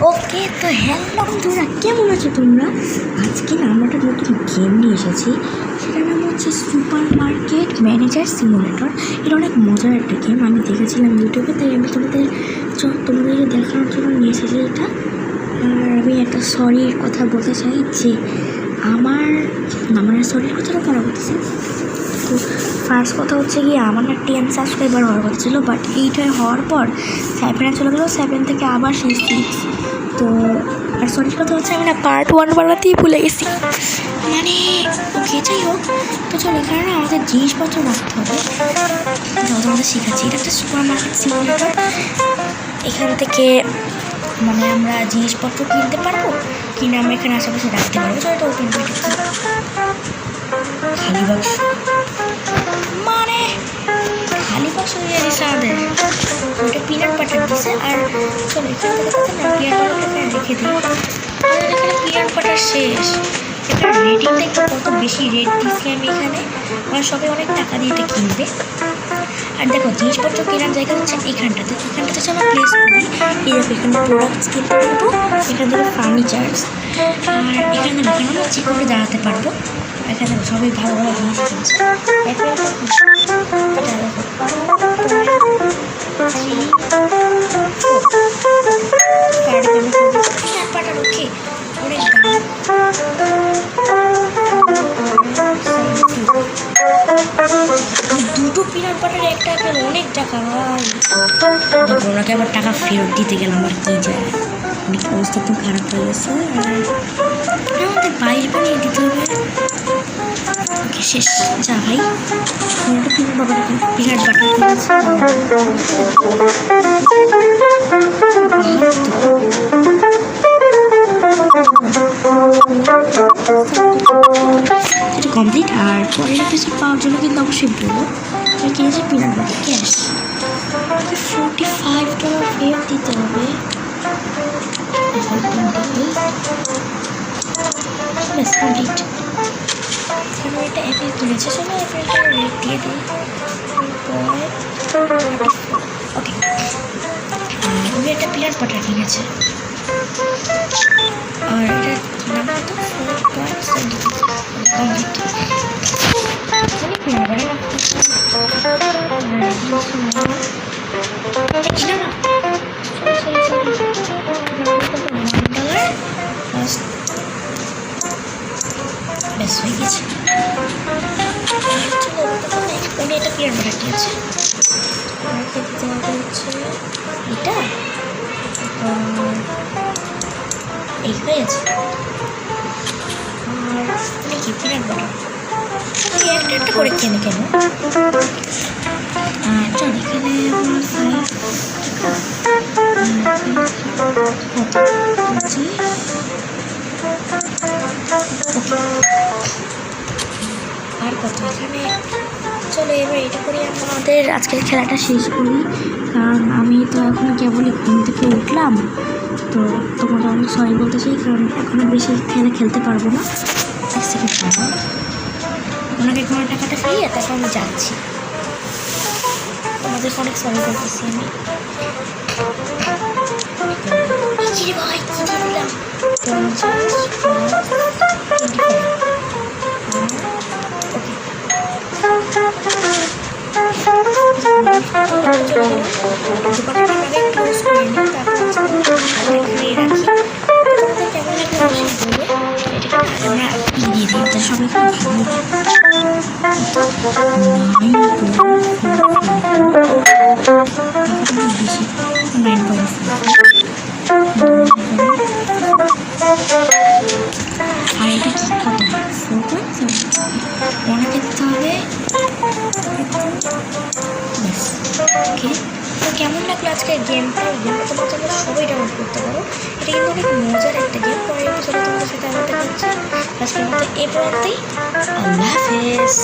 ওকে, তো হ্যালো বন্ধুরা, কেমন আছো তোমরা? আজকে না আমরা একটা নতুন গেম নিয়ে এসেছি। সেটার নাম হচ্ছে সুপার মার্কেট ম্যানেজার সিমুলেটর। এটা অনেক মজার একটা গেম, আমি দেখেছিলাম ইউটিউবে, তাই আমি তোমাদেরকে দেখানোর জন্য নিয়ে এসেছি এটা। আর আমি একটা সরির কথা বলতে চাই যে আমার সরির কথাটা কেন বলতেছি, তো ফার্স্ট কথা হচ্ছে গিয়ে আমার না 10 সাবস্ক্রাইবার হওয়ার কথা ছিল, বাট এইটা হওয়ার পর 7 চলে গেলো, 7 থেকে আবার সেই 6। তো আর সরির কথা হচ্ছে আমি না পার্ট 1 বানাতেই ভুলে গেছি, মানে ওকে যাই হোক। তো চলো, এখানে না আমাদের জিনিসপত্র রাখতে হবে, তোমাদের শেখাচ্ছি। এটা একটা সুপার মার্কেট সিমুলেটর। এখান থেকে মানে আমরা জিনিসপত্র কিনতে পারবো, কিনে আমরা এখানে আশেপাশে রাখতে পারবো। চলো, এটা ওপেন করে খালি বাক্স, মানে খালি বাক্স হয়ে দিচ্ছে আমাদের, ওইটা পিনাট বাটার দিছে। আর চলো, এখান থেকে কথা না পিনাট বাটারটা রেখে দিই। আমাদের এখানে পিনাট বাটার শেষ। এটা রেটিং দেখবো কত বেশি রেট দিচ্ছি আমি এখানে, আমার সবাই অনেক টাকা দিয়ে এটা কিনবে। আর দেখো, জিনিসপত্র কেনার জায়গা হচ্ছে এখানটাতে হচ্ছে আমরা প্লেস করি। এই দেখো, এখানে প্রোডাক্টস কিনতে পারবো, এখান থেকে ফার্নিচার্স, আর এখানে আমরা চেক করে দাঁড়াতে পারবো। এখানে সবাই ভালো ভালো জিনিস কিনছে। দুটো পিনাট বাটার একটা আপেল অনেক টাকা ভাই। ওনাকে আবার টাকা ফেরত দিতে গেলাম, আর কি যায়, অনেক অবস্থা খুব খারাপ হয়ে গেছে। আর আমাদের বাইরে বানিয়ে দিতে হবে। ওকে, শেষ। যা ভাই, একটা পিনাট বাটার এটা কমপ্লিট। আর পরের এপিসোড পাওয়ার জন্য কিন্তু অবশ্যই বলবো আমি কিনেছি পিনাট বাটার ক্যাশ। $45 ফেরত দিতে হবে। ব্যাস কমপ্লিট। এখানে একটা অ্যাপেল কিনেছে, চলো অ্যাপেলটা রেট দিয়ে দিই। ওকে, উনি একটা পিনাট বাটার কিনেছে, আর এটা নাম কত? 4.76 কমপ্লিট। ব্যাস হয়ে গেছে। উনি এটা পিনাট বাটার দিয়েছে, আর খেতে হবে হচ্ছে এটা, এই হয়ে গেছে। আর কি পিনাট বাটার একটা একটা করে কেনে কেন। চল, এখানে আমার 5 আর কত এখানে। চলো, এবার এটা করি, আমাদের আজকের খেলাটা শেষ করি, কারণ আমি তো এখন কেবলই ঘুম থেকে উঠলাম। তো তোমাদের অনেক সরি বলতে চাই, কারণ এখনও বেশি খেলতে পারবো না। এক সেকেন্ড পাবো, ওনাকে কোনো টাকাটা ফিরিয়ে তারপর আমি যাচ্ছি। তোমাদেরকে অনেক সরি বলতেছি আমি। ভাই কি দিলাম, 50 ক্লোজ করে নিই, তারপর রাখি। কেমন লাগে আমরা দিয়ে দিই, তার সবাই খুব ভালো। বেশি 9.4। আর এটা কি কত? 4.7 মনে দেখতে হবে। ব্যাস ওকে। তো কেমন লাগলো আজকের গেমটা? এই গেমটা তোমরা চাইলে সবাই ডাউনলোড করতে পারো। এটা কিন্তু অনেক মজার একটা গেম। পরের এপিসোডে তোমাদের সাথে আবার দেখা হচ্ছে। আজকের মতো এই পর্যন্তই। আল্লাহ হাফেজ।